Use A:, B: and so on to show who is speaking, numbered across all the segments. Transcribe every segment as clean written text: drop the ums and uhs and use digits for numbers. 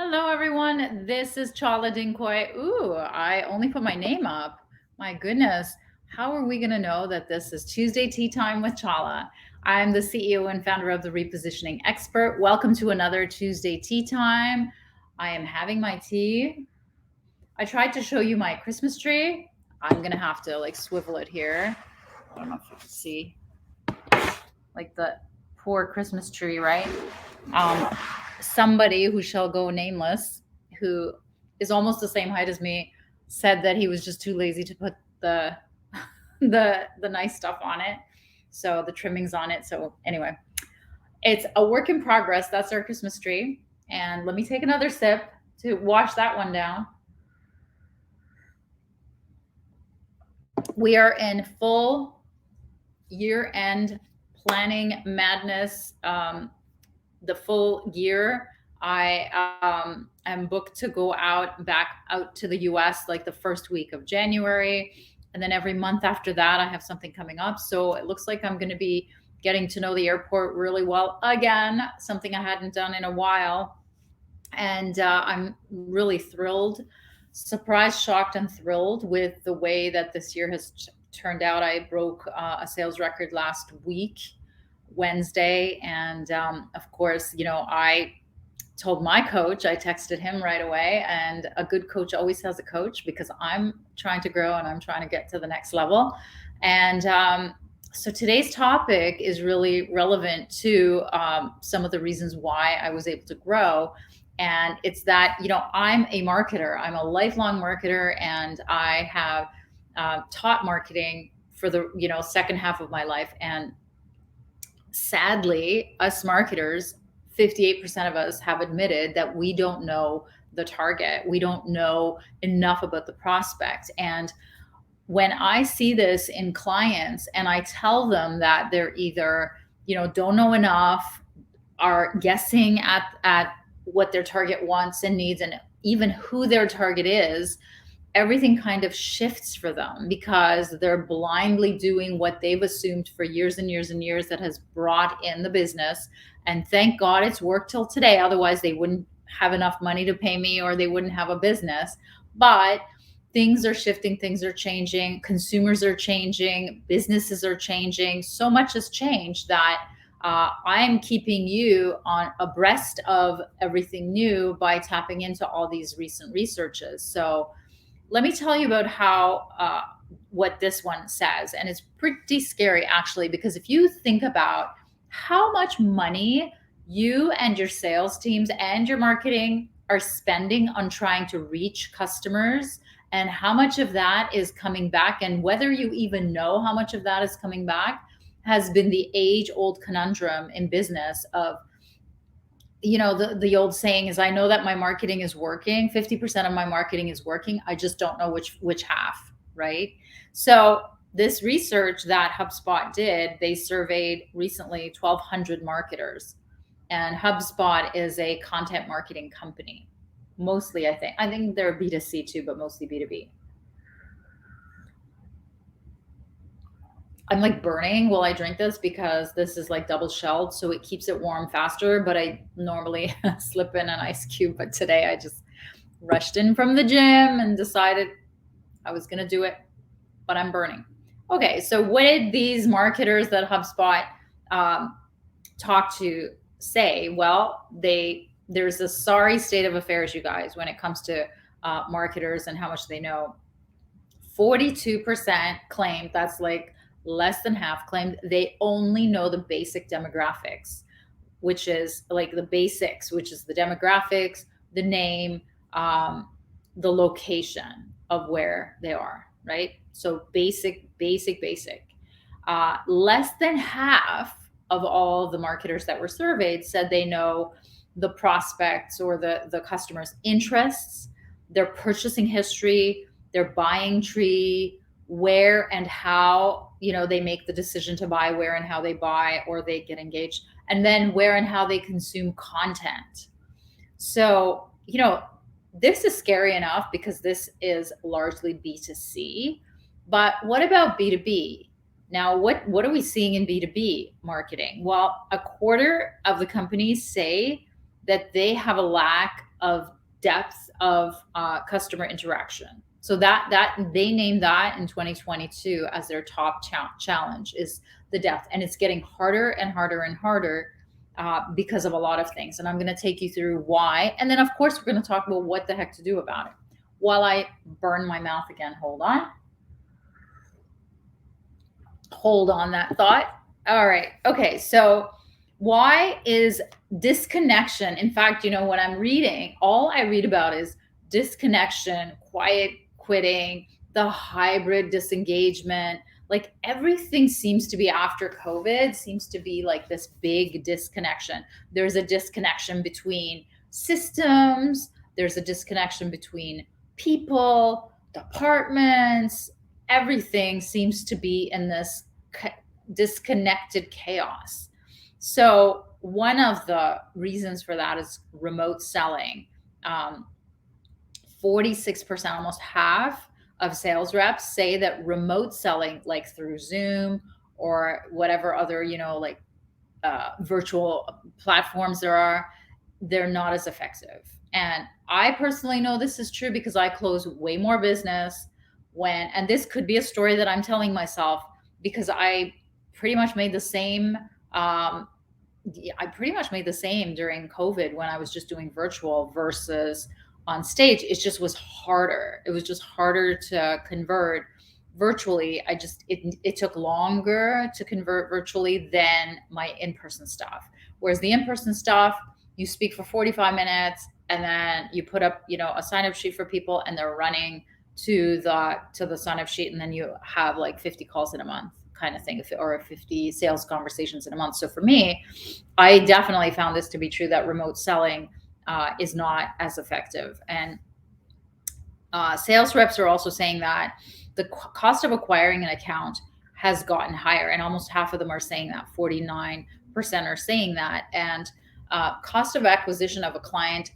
A: Hello, everyone. This is Chala Dinkoy. Ooh, I only put my name up. My goodness. How are we going to know that this is Tuesday Tea Time with Chala? I'm the CEO and founder of the Repositioning Expert. Welcome to another Tuesday Tea Time. I am having my tea. I tried to show you my Christmas tree. I'm going to have to like swivel it here. I don't know if you can see like the poor Christmas tree, right? Um, Somebody who shall go nameless, who is almost the same height as me, said that he was just too lazy to put the the nice stuff on it, so the trimmings on it. So anyway, it's a work in progress. That's our Christmas tree. And let me take another sip to wash that one down. We are in full year-end planning madness. The full year. I am booked to go back out to the US like the first week of January. And then every month after that, I have something coming up. So it looks like I'm going to be getting to know the airport really well again, something I hadn't done in a while. And I'm really thrilled, surprised, shocked, and thrilled with the way that this year has turned out. I broke a sales record last week, Wednesday. And of course, I told my coach, I texted him right away. And a good coach always has a coach because I'm trying to grow and I'm trying to get to the next level. And so today's topic is really relevant to some of the reasons why I was able to grow. And it's that, I'm a marketer, I'm a lifelong marketer, and I have taught marketing for the, second half of my life. And sadly, us marketers, 58% of us have admitted that we don't know the target. We don't know enough about the prospect. And when I see this in clients and I tell them that they're either, don't know enough, are guessing at what their target wants and needs, and even who their target is, everything kind of shifts for them because they're blindly doing what they've assumed for years and years and years that has brought in the business. And thank God it's worked till today. Otherwise, they wouldn't have enough money to pay me or they wouldn't have a business. But things are shifting, things are changing, consumers are changing, businesses are changing. So much has changed that I'm keeping you on abreast of everything new by tapping into all these recent researches. So let me tell you about what this one says. And it's pretty scary, actually, because if you think about how much money you and your sales teams and your marketing are spending on trying to reach customers, and how much of that is coming back, and whether you even know how much of that is coming back, has been the age-old conundrum in business of, the old saying is, I know that my marketing is working. 50% of my marketing is working. I just don't know which half, right? So this research that HubSpot did, they surveyed recently 1,200 marketers, and HubSpot is a content marketing company. Mostly, I think they're B2C too, but mostly B2B. I'm like burning while I drink this because this is like double shelled, so it keeps it warm faster. But I normally slip in an ice cube, but today I just rushed in from the gym and decided I was going to do it, but I'm burning. Okay, so what did these marketers that HubSpot talk to say? Well, there's a sorry state of affairs, you guys, when it comes to marketers and how much they know. 42% claimed, that's like less than half, claimed they only know the basic demographics, which is like the basics, which is the demographics, the name, the location of where they are, right? So basic. Less than half of all the marketers that were surveyed said they know the prospects or the customer's interests, their purchasing history, their buying tree, where and how they make the decision to buy, where and how they buy or they get engaged, and then where and how they consume content. So this is scary enough because this is largely B2C, but what about B2B? Now, what are we seeing in B2B marketing? Well, a quarter of the companies say that they have a lack of depth of customer interaction. So that they named that in 2022 as their top challenge is the depth, and it's getting harder and harder and harder because of a lot of things. And I'm going to take you through why, and then of course we're going to talk about what the heck to do about it. While I burn my mouth again, hold on that thought. All right, okay, so why is disconnection? In fact, when I'm reading, all I read about is disconnection, quiet quitting, the hybrid disengagement. Like everything seems to be after COVID, seems to be like this big disconnection. There's a disconnection between systems, there's a disconnection between people, departments. Everything seems to be in this disconnected chaos. So one of the reasons for that is remote selling. 46%, almost half of sales reps say that remote selling, like through Zoom or whatever other, virtual platforms there are, they're not as effective. And I personally know this is true because I close way more business and this could be a story that I'm telling myself because I pretty much made the same. I pretty much made the same during COVID when I was just doing virtual versus on stage. It just was harder. It was just harder to convert virtually. It took longer to convert virtually than my in-person stuff. Whereas the in-person stuff, you speak for 45 minutes and then you put up, a sign-up sheet for people and they're running to the sign-up sheet, and then you have like 50 calls in a month kind of thing, or 50 sales conversations in a month. So for me, I definitely found this to be true, that remote selling is not as effective. And sales reps are also saying that the cost of acquiring an account has gotten higher, and almost half of them are saying that. 49% are saying that. And cost of acquisition of a client,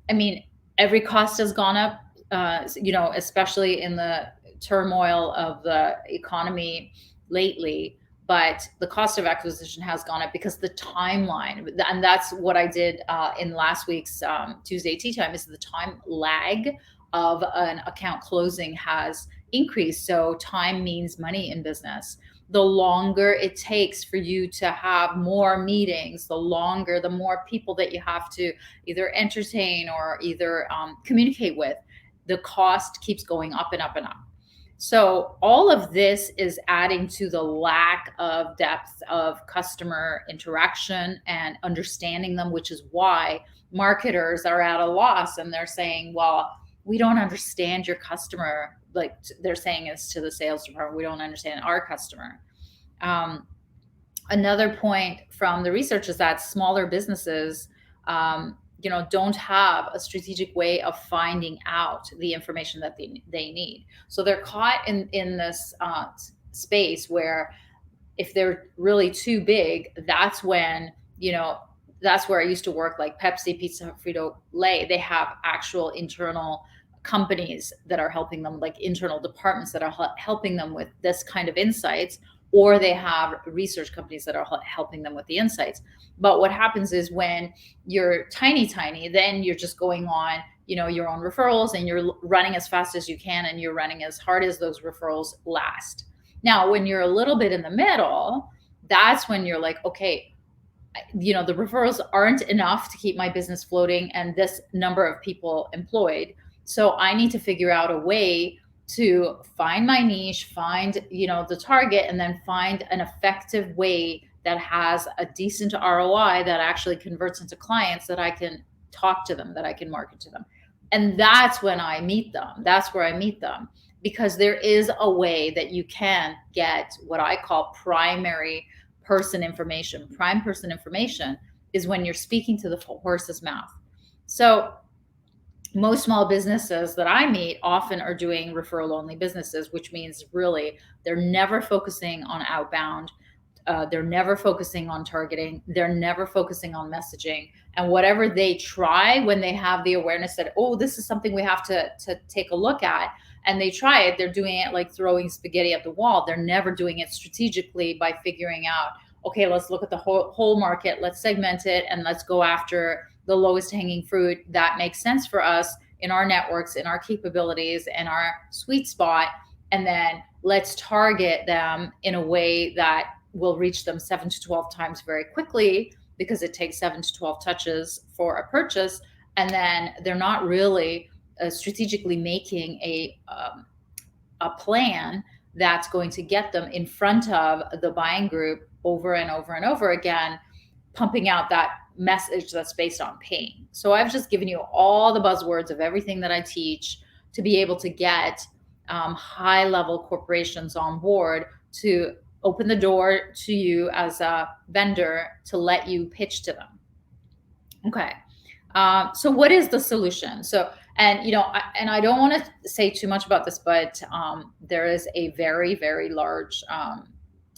A: I mean, every cost has gone up, especially in the turmoil of the economy lately. But the cost of acquisition has gone up because the timeline, and that's what I did in last week's Tuesday Tea Time, is the time lag of an account closing has increased. So time means money in business. The longer it takes for you to have more meetings, the more people that you have to either entertain or either communicate with, the cost keeps going up and up and up. So all of this is adding to the lack of depth of customer interaction and understanding them, which is why marketers are at a loss and they're saying, well, we don't understand your customer. Like they're saying this to the sales department, we don't understand our customer. Another point from the research is that smaller businesses don't have a strategic way of finding out the information that they need. So they're caught in this space where if they're really too big, that's when, that's where I used to work, like Pepsi, Pizza, Frito-Lay. They have actual internal companies that are helping them, like internal departments that are helping them with this kind of insights, or they have research companies that are helping them with the insights. But what happens is when you're tiny, then you're just going on, your own referrals, and you're running as fast as you can, and you're running as hard as those referrals last. Now, when you're a little bit in the middle, that's when you're like, okay, the referrals aren't enough to keep my business floating and this number of people employed. So I need to figure out a way to find my niche, find, the target, and then find an effective way that has a decent ROI that actually converts into clients that I can talk to them, that I can market to them. And that's when I meet them. That's where I meet them, because there is a way that you can get what I call primary person information. Prime person information is when you're speaking to the horse's mouth. So most small businesses that I meet often are doing referral only businesses, which means really they're never focusing on outbound. They're never focusing on targeting. They're never focusing on messaging. And whatever they try, when they have the awareness that, oh, this is something we have to take a look at, and they try it, they're doing it like throwing spaghetti at the wall. They're never doing it strategically by figuring out, okay, let's look at the whole market, let's segment it, and let's go after the lowest hanging fruit that makes sense for us in our networks, in our capabilities, and our sweet spot. And then let's target them in a way that will reach them 7 to 12 times very quickly, because it takes 7 to 12 touches for a purchase. And then they're not really strategically making a plan that's going to get them in front of the buying group over and over and over again, pumping out that message that's based on pain. So I've just given you all the buzzwords of everything that I teach to be able to get high level corporations on board to open the door to you as a vendor to let you pitch to them. Okay. So what is the solution? So, and I don't want to say too much about this, but there is a very, very large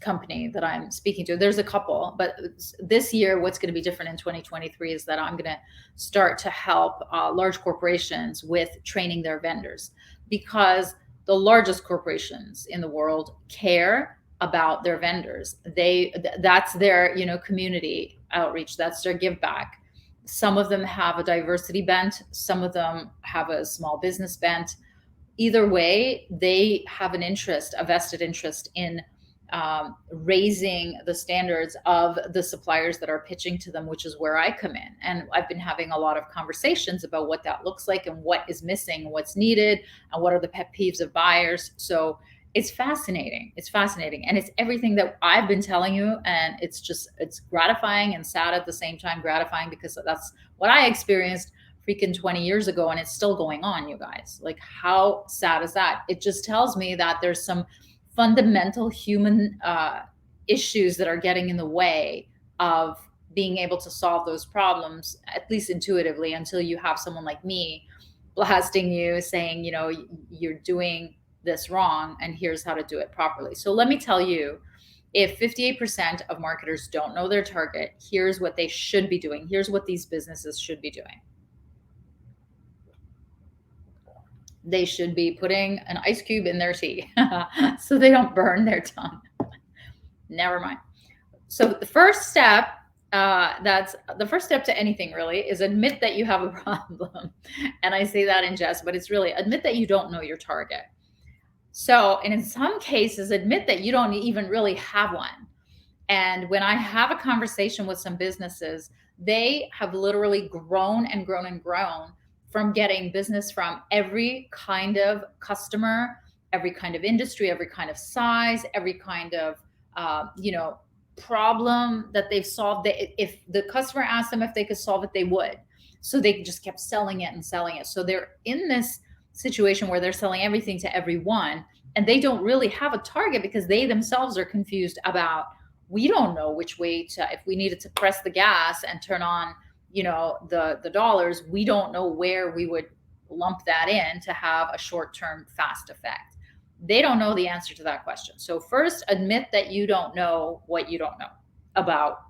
A: company that I'm speaking to. There's a couple, but this year, what's going to be different in 2023 is that I'm going to start to help large corporations with training their vendors, because the largest corporations in the world care about their vendors. That's their, community outreach. That's their give back. Some of them have a diversity bent. Some of them have a small business bent. Either way, they have a vested interest in raising the standards of the suppliers that are pitching to them, which is where I come in. And I've been having a lot of conversations about what that looks like and what is missing, what's needed, and what are the pet peeves of buyers. So it's fascinating. It's fascinating. And it's everything that I've been telling you. And it's gratifying and sad at the same time. Gratifying because that's what I experienced freaking 20 years ago. And it's still going on, you guys. Like, how sad is that? It just tells me that there's some fundamental human issues that are getting in the way of being able to solve those problems, at least intuitively, until you have someone like me blasting you, saying, you're doing this wrong and here's how to do it properly. So let me tell you, if 58% of marketers don't know their target, here's what they should be doing. Here's what these businesses should be doing. They should be putting an ice cube in their tea so they don't burn their tongue. Never mind. So the first step, that's the first step to anything really, is admit that you have a problem. And I say that in jest, but it's really admit that you don't know your target. So, and in some cases, admit that you don't even really have one. And when I have a conversation with some businesses, they have literally grown and grown and grown from getting business from every kind of customer, every kind of industry, every kind of size, every kind of, problem that they've solved. If the customer asked them if they could solve it, they would. So they just kept selling it and selling it. So they're in this situation where they're selling everything to everyone, and they don't really have a target because they themselves are confused about, we don't know which way to, if we needed to press the gas and turn on the dollars, we don't know where we would lump that in to have a short-term fast effect. They don't know the answer to that question. So first, admit that you don't know what you don't know about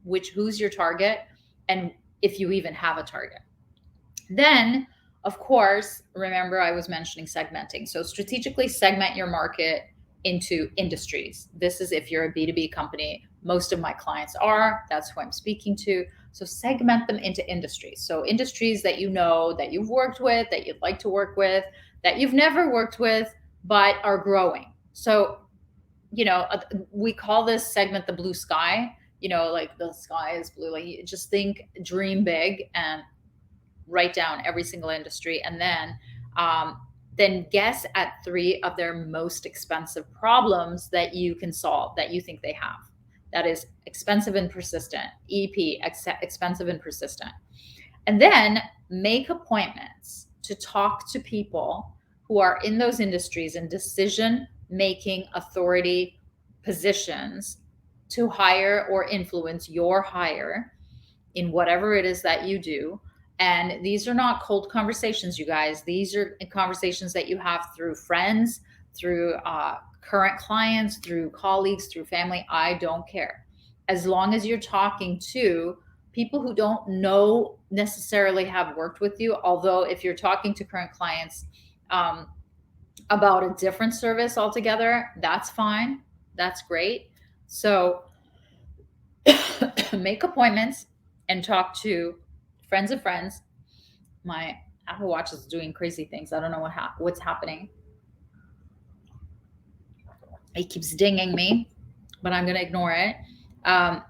A: who's your target, and if you even have a target. Then, of course, remember I was mentioning segmenting. So strategically segment your market into industries. This is if you're a B2B company. Most of my clients are. That's who I'm speaking to. So segment them into industries. So industries that that you've worked with, that you'd like to work with, that you've never worked with, but are growing. So, we call this segment the blue sky. Like the sky is blue. Like, just think, dream big, and write down every single industry, and then guess at 3 of their most expensive problems that you can solve, that you think they have. That is expensive and persistent. EP, expensive and persistent. And then make appointments to talk to people who are in those industries and decision-making authority positions to hire or influence your hire in whatever it is that you do. And these are not cold conversations, you guys. These are conversations that you have through friends, through current clients, through colleagues, through family. I don't care. As long as you're talking to people who don't necessarily have worked with you, although if you're talking to current clients about a different service altogether, that's fine. That's great. So make appointments and talk to friends of friends. My Apple Watch is doing crazy things. I don't know what's happening. It keeps dinging me, but I'm going to ignore it.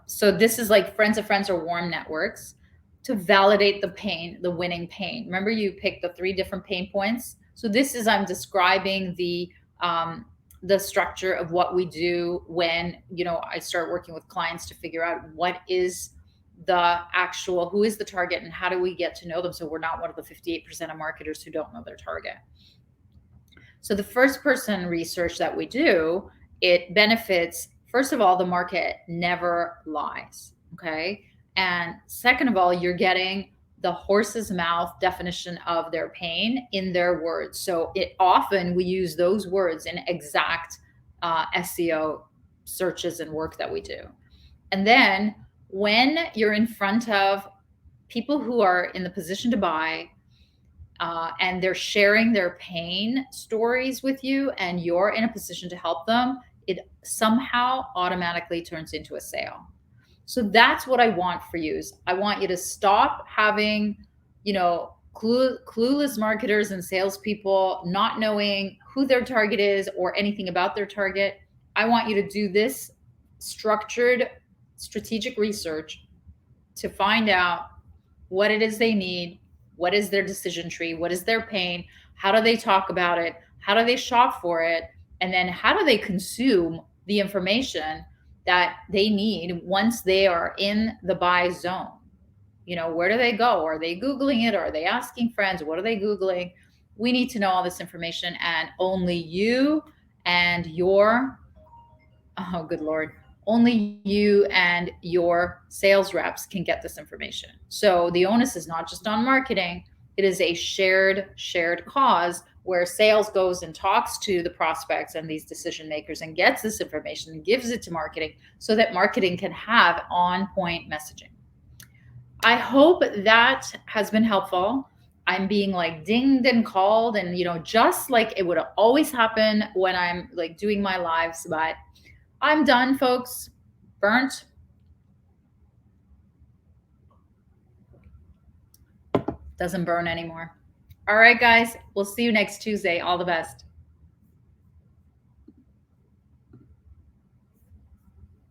A: So this is like friends of friends or warm networks to validate the pain, the winning pain. Remember, you picked the 3 different pain points. So this is, I'm describing the structure of what we do when, I start working with clients to figure out what is who is the target and how do we get to know them, so we're not one of the 58% of marketers who don't know their target. So the first person research that we do, it benefits, first of all, the market never lies. Okay. And second of all, you're getting the horse's mouth definition of their pain in their words. So it often we use those words in exact SEO searches and work that we do. And then when you're in front of people who are in the position to buy, and they're sharing their pain stories with you, and you're in a position to help them, it somehow automatically turns into a sale. So that's what I want for you. Is I want you to stop having, clueless marketers and salespeople not knowing who their target is or anything about their target. I want you to do this structured, strategic research to find out what it is they need, what is their decision tree, what is their pain, how do they talk about it, how do they shop for it, and then how do they consume the information that they need once they are in the buy zone. Where do they go? Are they Googling it? Are they asking friends? What are they Googling? We need to know all this information, and only you and your, oh, good Lord, only you and your sales reps can get this information. So the onus is not just on marketing. It is a shared cause where sales goes and talks to the prospects and these decision makers and gets this information and gives it to marketing so that marketing can have on point messaging. I hope that has been helpful. I'm being like dinged and called, and just like it would always happen when I'm like doing my lives, but I'm done, folks. Burnt. Doesn't burn anymore. All right, guys. We'll see you next Tuesday. All the best.